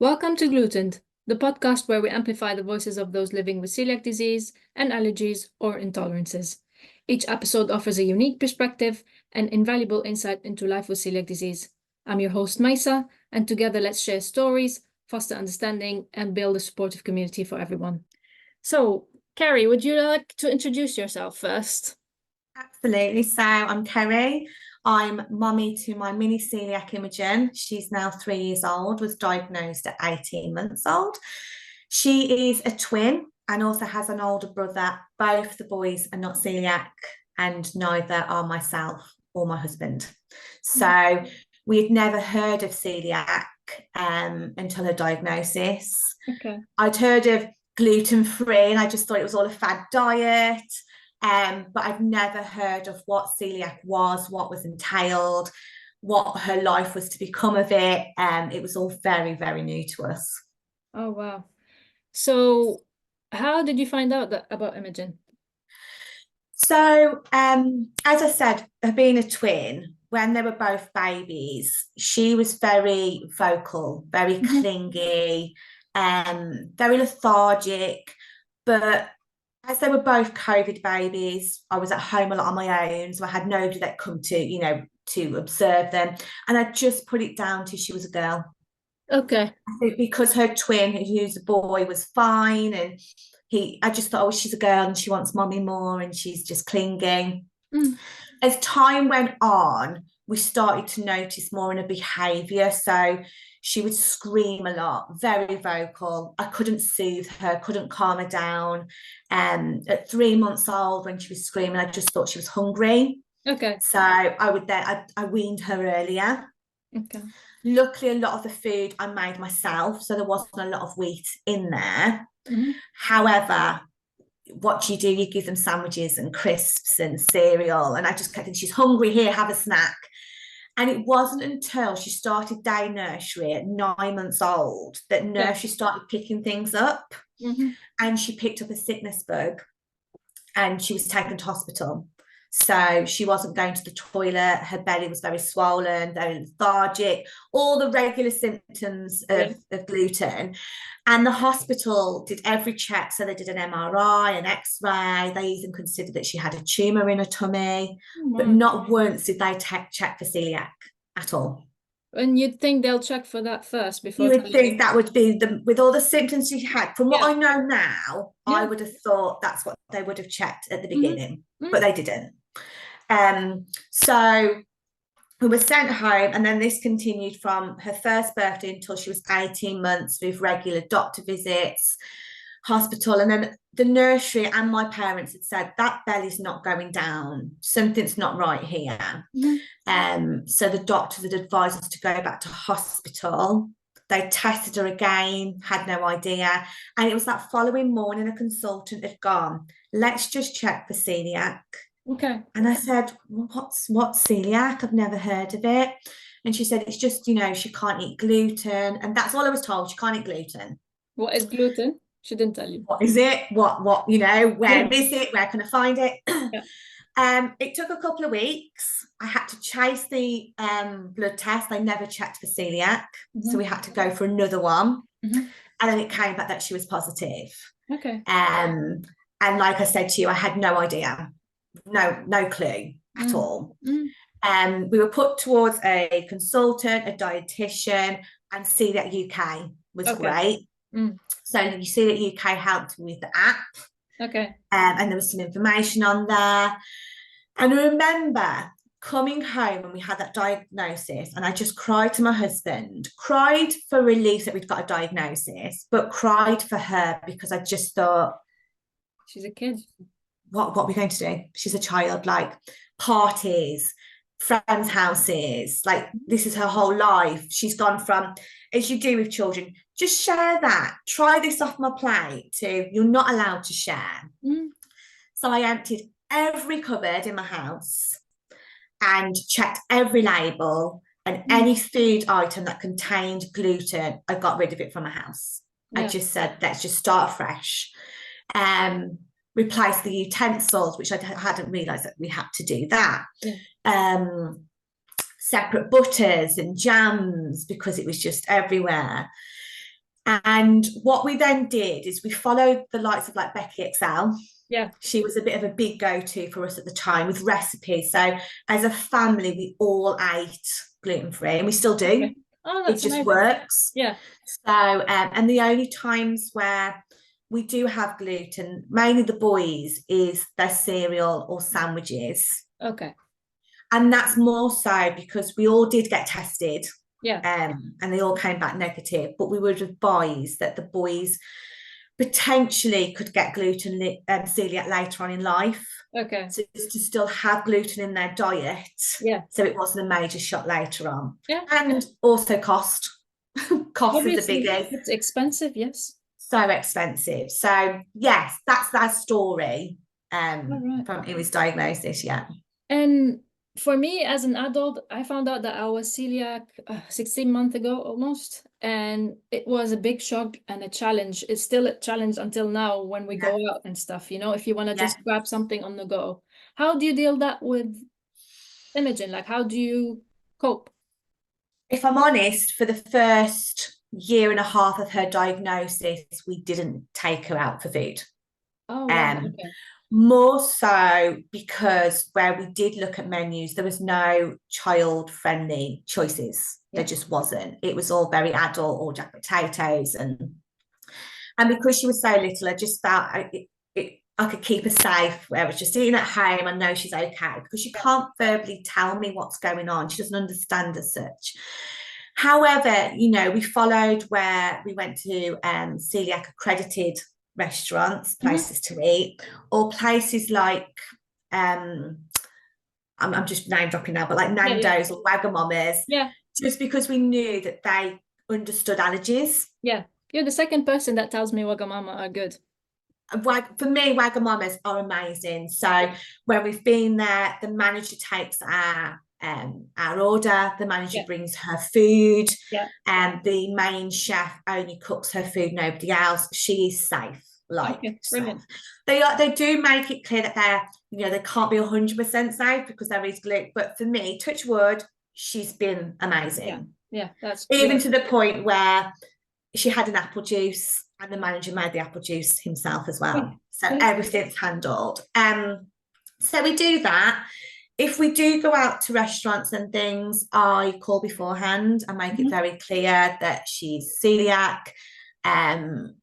Welcome to Glutened, the podcast where we amplify the voices of those living with celiac disease and allergies or intolerances. Each episode offers a unique perspective and invaluable insight into life with celiac disease. I'm your host, Maisa, and together let's share stories, foster understanding, and build a supportive community for everyone. So, Kerry, would you like to introduce yourself first? Absolutely. So I'm Kerry. I'm mummy to my mini celiac Imogen. She's now 3 years old, was diagnosed at 18 months old. She is a twin and also has an older brother. Both the boys are not celiac, and neither are myself or my husband. So we had never heard of celiac until her diagnosis. Okay. I'd heard of gluten-free and I just thought it was all a fad diet. But I've never heard of what celiac was, what was entailed, what her life was to become of it. It was all very, very new to us. Oh, wow. So, how did you find out about Imogen? So, as I said, her being a twin, when they were both babies, she was very vocal, very clingy, very lethargic. But as they were both COVID babies, I was at home a lot on my own, so I had nobody that come to observe them, and I just put it down to she was a girl. Okay. I think because her twin, who's a boy, was fine, and I just thought, oh, she's a girl and she wants mommy more, and she's just clinging. Mm. As time went on, we started to notice more in her behaviour. So she would scream a lot, very vocal. I couldn't soothe her, couldn't calm her down. At 3 months old, when she was screaming, I just thought she was hungry. Okay. So I weaned her earlier. Okay. Luckily, a lot of the food I made myself, so there wasn't a lot of wheat in there. Mm-hmm. However, what do? You give them sandwiches and crisps and cereal. And I just kept thinking, she's hungry, here, have a snack. And it wasn't until she started day nursery at 9 months old that Yeah. nursery started picking things up. Mm-hmm. And she picked up a sickness bug and she was taken to hospital. So she wasn't going to the toilet. Her belly was very swollen, very lethargic, all the regular symptoms Yeah. of gluten. And the hospital did every check. So they did an MRI, an X-ray. They even considered that she had a tumour in her tummy, Oh, but wow. not once did they check for celiac at all. And you'd think they'll check for that first You before would telling you. think that would be with all the symptoms she had. From what Yeah. I know now, I Yeah. would have thought that's what they would have checked at the Mm-hmm. beginning, but Mm. they didn't. So we were sent home, and then this continued from her first birthday until she was 18 months with regular doctor visits, hospital, and then the nursery and my parents had said that belly's not going down, something's not right here. Mm-hmm. So the doctors had advised us to go back to hospital. They tested her again, had no idea. And it was that following morning a consultant had gone, let's just check for celiac. Okay. And I said, what's celiac? I've never heard of it. And she said, it's just, she can't eat gluten. And that's all I was told. She can't eat gluten. What is gluten? She didn't tell you. What is it? Where Yeah. is it? Where can I find it? Yeah. It took a couple of weeks. I had to chase the blood test. They never checked for celiac. So Mm-hmm. we had to go for another one. Mm-hmm. And then it came back that she was positive. Okay. And like I said to you, I had no idea. No clue at Mm. all. Mm. We were put towards a consultant, a dietitian, and Celiac UK was Okay. great. Mm. So Celiac UK helped me with the app, Okay. and there was some information on there. And I remember coming home when we had that diagnosis, and I just cried to my husband, cried for relief that we'd got a diagnosis, but cried for her because I just thought, She's a kid. what are we going to do? She's a child, like parties, friends' houses, like this is her whole life. She's gone from, as you do with children, just share that. Try this off my plate to you're not allowed to share. Mm. So I emptied every cupboard in my house and checked every label, and any food item that contained gluten, I got rid of it from my house. I just said, let's just start fresh. Replace the utensils, which I hadn't realised that we had to do that. Separate butters and jams because it was just everywhere. And what we then did is we followed the likes of like Becky Excel. Yeah. She was a bit of a big go-to for us at the time with recipes. So as a family, we all ate gluten-free, and we still do. Okay. Oh, It that's just amazing. works. Yeah. So, and the only times where we do have gluten, mainly the boys, is their cereal or sandwiches. Okay. And that's more so because we all did get tested, Yeah. and they all came back negative, but we would advise that the boys potentially could get gluten celiac later on in life. Okay. So to still have gluten in their diet. Yeah. So it wasn't a major shock later on. Yeah. And also cost. Cost is a Obviously, biggie. it's expensive, yes. So expensive. So yes, that's that story All right. from his diagnosis, yeah. And for me as an adult, I found out that I was celiac 16 months ago almost. And it was a big shock and a challenge. It's still a challenge until now when we go out and stuff, you know, if you want to Yeah. just grab something on the go. How do you deal that with Imogen? Like, how do you cope? If I'm honest, for the first year and a half of her diagnosis, we didn't take her out for food. Oh, wow. Okay. More so because where we did look at menus, there was no child-friendly choices. Yeah. There just wasn't. It was all very adult, all jack potatoes, and because she was so little, I just felt I could keep her safe. Where I was just eating at home, I know she's okay, because she can't verbally tell me what's going on. She doesn't understand as such. However, you know, we followed where we went to celiac accredited restaurants, places to eat, or places like I'm just name dropping now, but like Nando's or Wagamama's, Yeah. just because we knew that they understood allergies. Yeah. You're the second person that tells me Wagamama are good. For me, Wagamamas are amazing. So when we've been there, the manager takes our order, the manager brings her food, and the main chef only cooks her food, nobody else. She is safe. Like brilliant. They do make it clear that they can't be 100% safe because there is gluten. But for me, touch wood, she's been amazing. Yeah, that's even to the point where she had an apple juice and the manager made the apple juice himself as well. So everything's handled. So we do that. If we do go out to restaurants and things, I call beforehand and make it very clear that she's celiac. And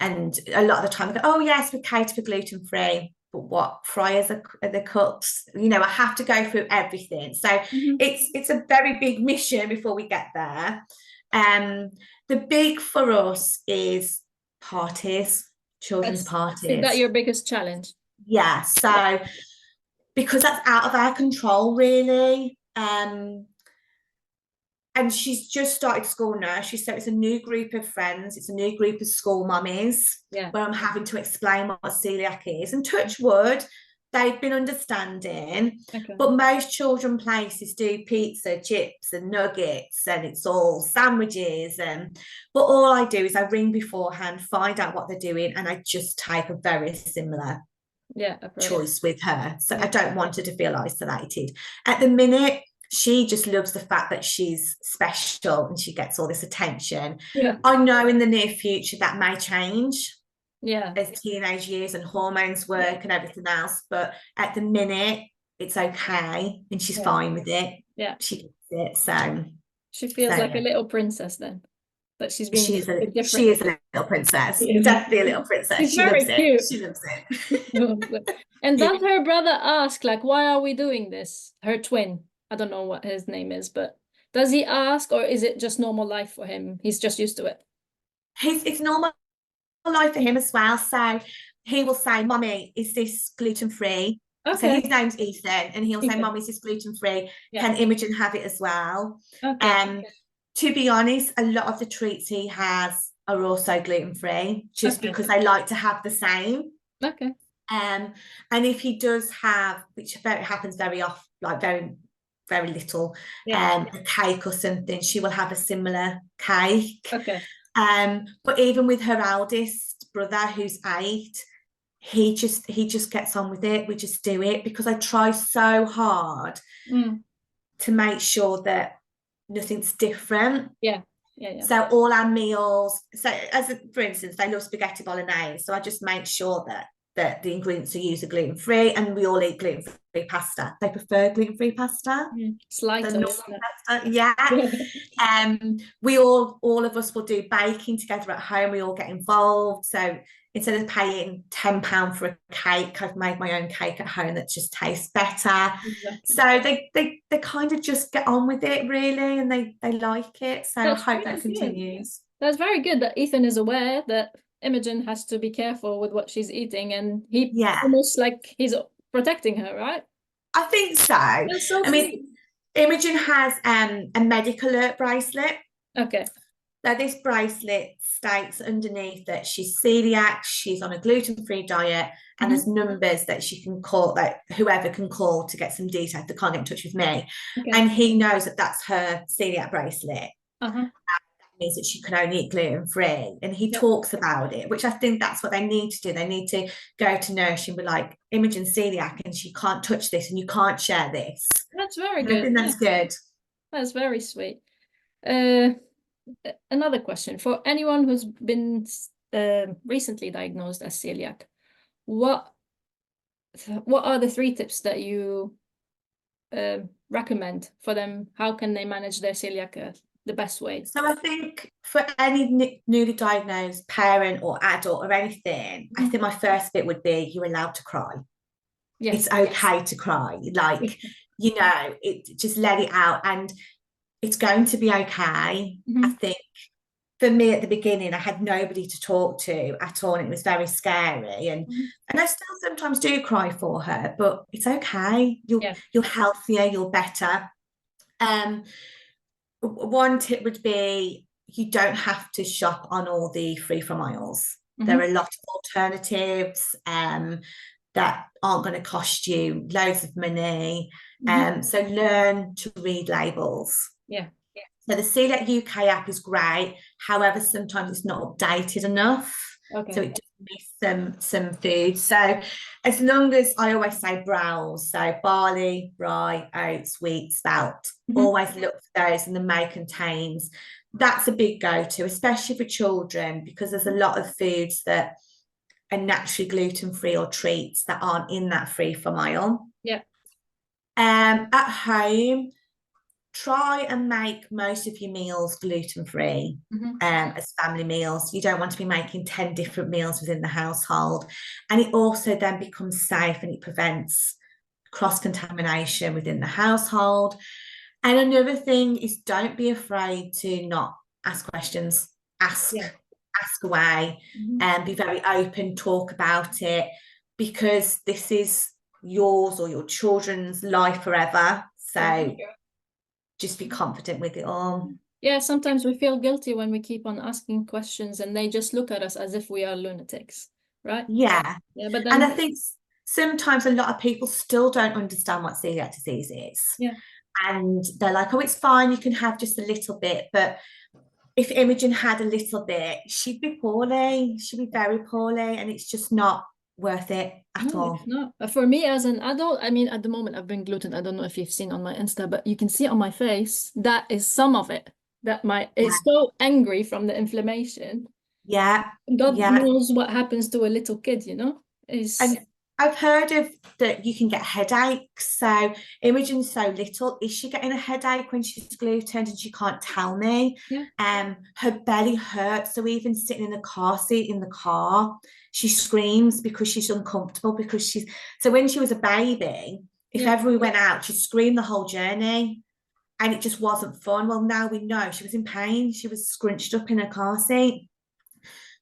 a lot of the time I go, oh yes, we cater for gluten-free, but what fryers are the cooks? You know, I have to go through everything. So it's a very big mission before we get there. The big for us is parties, children's parties. Is that your biggest challenge? Yeah. So because that's out of our control, really. And she's just started school nursery, so it's a new group of friends, it's a new group of school mummies, where I'm having to explain what celiac is. And touch wood, they've been understanding. But most children places do pizza, chips, and nuggets, and it's all sandwiches. But all I do is I ring beforehand, find out what they're doing, and I just take a very similar choice with her. So I don't want her to feel isolated. At the minute, she just loves the fact that she's special and she gets all this attention. I know in the near future that may change as teenage years and hormones work and everything else, but at the minute it's okay and she's fine with it. She gets it. So she feels like a little princess then, but she's being she is a little princess. Definitely a little princess. She's very cute. She loves it. And does her brother ask, like, why are we doing this? Her twin, I don't know what his name is, but does he ask, or is it just normal life for him? He's just used to it. It's normal life for him as well. So he will say, Mommy, is this gluten-free? So his name's Ethan, and he'll say, Mommy, is this gluten-free? Can Imogen have it as well? To be honest, a lot of the treats he has are also gluten-free, just because I like to have the same. And if he does have, which happens very often, like very little, a cake or something, she will have a similar cake. But even with her eldest brother, who's 8, he just gets on with it. We just do it because I try so hard to make sure that nothing's different. Yeah. So all our meals, so for instance, they love spaghetti bolognese. So I just make sure that the ingredients are used are gluten-free, and we all eat gluten-free pasta. They prefer gluten-free pasta. It's lighter, Normal isn't pasta. Yeah. We all of us will do baking together at home. We all get involved. So instead of paying £10 for a cake, I've made my own cake at home that just tastes better. Exactly. So they kind of just get on with it really, and they like it. So I That's hope really that continues. That's very good that Ethan is aware that Imogen has to be careful with what she's eating, and he Yeah, almost like he's protecting her, right? I think so. That's so I mean, Imogen has a medical alert bracelet. okay. So this bracelet states underneath that she's celiac, she's on a gluten-free diet, and there's numbers that she can call, that whoever can call to get some details. They can't get in touch with me. Okay. And he knows that that's her celiac bracelet. Uh-huh. That means that she can only eat gluten-free. And he talks about it, which I think that's what they need to do. They need to go to nurse and be like, Imogen's celiac and she can't touch this and you can't share this. That's very And good. I think that's good. That's very sweet. Another question for anyone who's been recently diagnosed as celiac, what are the 3 tips that you recommend for them? How can they manage their celiac the best way? So I think for any newly diagnosed parent or adult or anything, I think my first bit would be you're allowed to cry. Yes. It's okay to cry. Like, just let it out, and it's going to be okay. I think for me at the beginning, I had nobody to talk to at all, and it was very scary. And I still sometimes do cry for her, but it's okay. You're healthier, you're better. One tip would be you don't have to shop on all the free from aisles. There are a lot of alternatives that aren't going to cost you loads of money. So learn to read labels. Yeah. So the Celiac UK app is great. However, sometimes it's not updated enough. Okay. So it does miss some food. So as long as I always say browse, so barley, rye, oats, wheat, spelt, always look for those, and the may contains. That's a big go-to, especially for children, because there's a lot of foods that are naturally gluten-free or treats that aren't in that free from aisle. Yeah. At home, try and make most of your meals gluten-free as family meals. You don't want to be making 10 different meals within the household. And it also then becomes safe, and it prevents cross-contamination within the household. And another thing is, don't be afraid to not ask questions. Ask away, and be very open, talk about it, because this is yours or your children's life forever. So just be confident with it all. Yeah, sometimes we feel guilty when we keep on asking questions and they just look at us as if we are lunatics, right? Yeah. But then, and I think sometimes a lot of people still don't understand what celiac disease is. Yeah. And they're like, oh, it's fine, you can have just a little bit. But if Imogen had a little bit, she'd be poorly. She'd be very poorly, and it's just not worth it at all. No. For me as an adult, I mean, at the moment I've been gluten. I don't know if you've seen on my Insta, but you can see on my face that is some of it. That it's so angry from the inflammation. Yeah. God knows what happens to a little kid, And I've heard of that you can get headaches. So Imogen's so little. Is she getting a headache when she's glutened and she can't tell me? Her belly hurts. So even sitting in the car seat in the car, she screams because she's uncomfortable, because so when she was a baby, if ever we went out, she'd scream the whole journey, and it just wasn't fun. Well, now we know she was in pain. She was scrunched up in a car seat.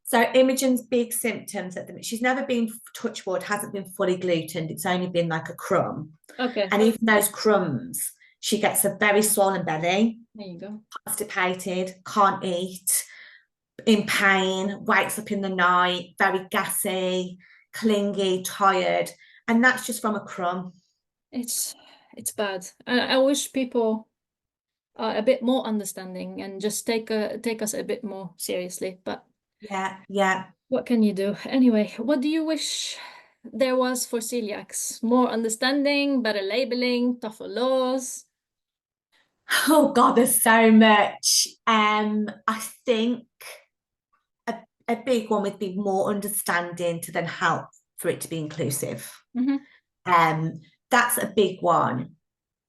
So Imogen's big symptoms at the minute, she's never been, touch wood, hasn't been fully glutened. It's only been like a crumb. Okay. And even those crumbs, she gets a very swollen belly. There you go. Constipated, can't eat, in pain, wakes up in the night, very gassy, clingy, tired. And that's just from a crumb. It's bad. I wish people are a bit more understanding and just take us a bit more seriously. But yeah. What can you do? Anyway, what do you wish there was for celiacs? More understanding, better labeling, tougher laws? Oh God, there's so much. I think a big one would be more understanding to then help for it to be inclusive. Mm-hmm. That's a big one.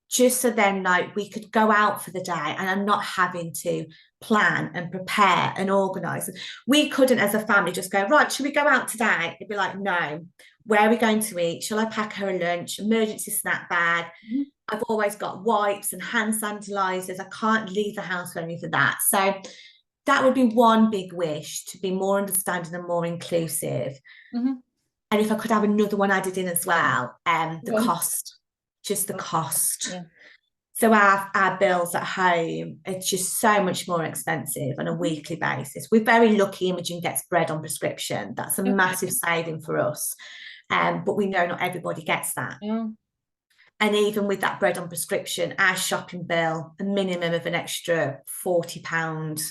Just so then, like, we could go out for the day and I'm not having to plan and prepare and organise. We couldn't, as a family, just go, right, should we go out today? It'd be like, no, where are we going to eat? Shall I pack her a lunch? Emergency snack bag. Mm-hmm. I've always got wipes and hand sanitizers. I can't leave the house for any of that. So that would be one big wish, to be more understanding and more inclusive. Mm-hmm. And if I could have another one added in as well, the Go on. cost, just the cost. Yeah. So our bills at home are just so much more expensive on a weekly basis. We're very lucky Imogen gets bread on prescription. That's a Okay. massive saving for us. But we know not everybody gets that. Yeah. And even with that bread on prescription, our shopping bill, a minimum of an extra £40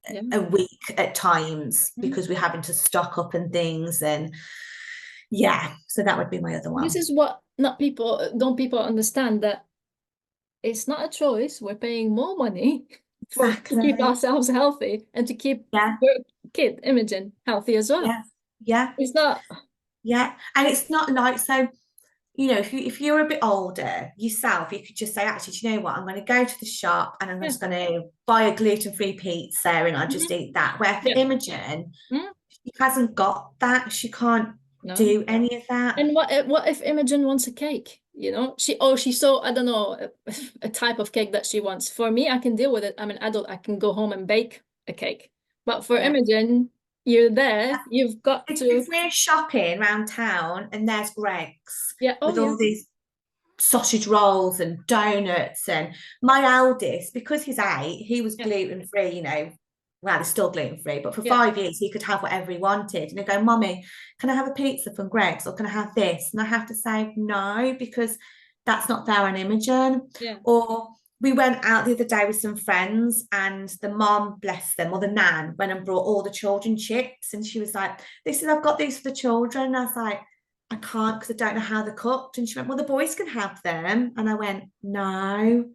Yeah. a week at times, Mm-hmm. because we're having to stock up and things. And yeah, so that would be my other one. This is what don't people understand, that it's not a choice. We're paying more money to keep Exactly. ourselves healthy and to keep Yeah. your kid, Imogen, healthy as well. Yeah. Yeah. It's not. Yeah. And it's not like, so, if you're a bit older yourself, you could just say, actually, do you know what? I'm going to go to the shop and I'm Yeah. just going to buy a gluten-free pizza and I'll just eat that. Where for Yeah. Imogen, Mm. she hasn't got that. She can't No. do any of that. And what if Imogen wants a cake? She saw, I don't know, a type of cake that she wants. For me, I can deal with it. I'm an adult. I can go home and bake a cake. But for Yeah. Imogen, you're there. You've got If, to. if we're shopping around town and there's Greg's Yeah. Oh, with yeah. all these sausage rolls and donuts, and my eldest, because he's 8, he was Yeah. gluten-free, well, he's still gluten-free, but for Yeah. 5 years he could have whatever he wanted. And he'd go, Mommy, can I have a pizza from Greg's, or can I have this? And I have to say no, because that's not fair on Imogen. Yeah. Or we went out the other day with some friends, and the mom, bless them, or the nan, went and brought all the children chips, and she was like, I've got these for the children. And I was like, I can't, because I don't know how they're cooked. And she went, well, the boys can have them. And I went, no.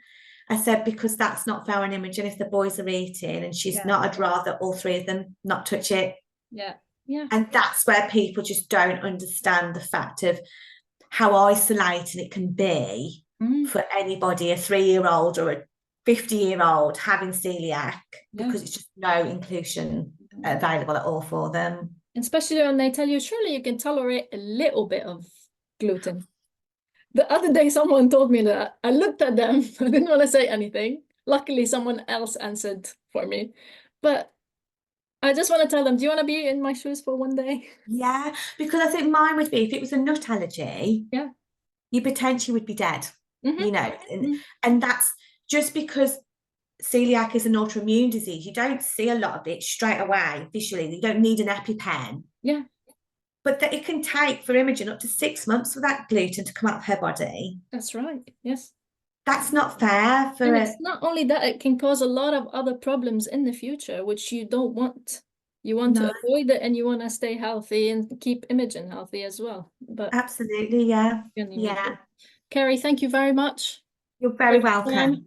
I said, because that's not fair on Imogen if the boys are eating and she's not. I'd rather all 3 of them not touch it. Yeah. Yeah. And that's where people just don't understand the fact of how isolating it can be for anybody, a 3-year-old or a 50-year-old, having celiac, because it's just no inclusion available at all for them. Especially when they tell you, surely you can tolerate a little bit of gluten. The other day, someone told me that. I looked at them. I didn't want to say anything. Luckily, someone else answered for me. But I just want to tell them, do you want to be in my shoes for one day? Yeah, because I think mine would be, if it was a nut allergy, Yeah. you potentially would be dead, Mm-hmm. and that's just because celiac is an autoimmune disease. You don't see a lot of it straight away visually. You don't need an EpiPen. Yeah. But that it can take, for Imogen, up to 6 months for that gluten to come out of her body. That's right. Yes. That's not fair for And it's not only that, it can cause a lot of other problems in the future, which you don't want. You want to avoid it, and you want to stay healthy and keep Imogen healthy as well. But absolutely, yeah. yeah. Kerry, thank you very much. You're very welcome.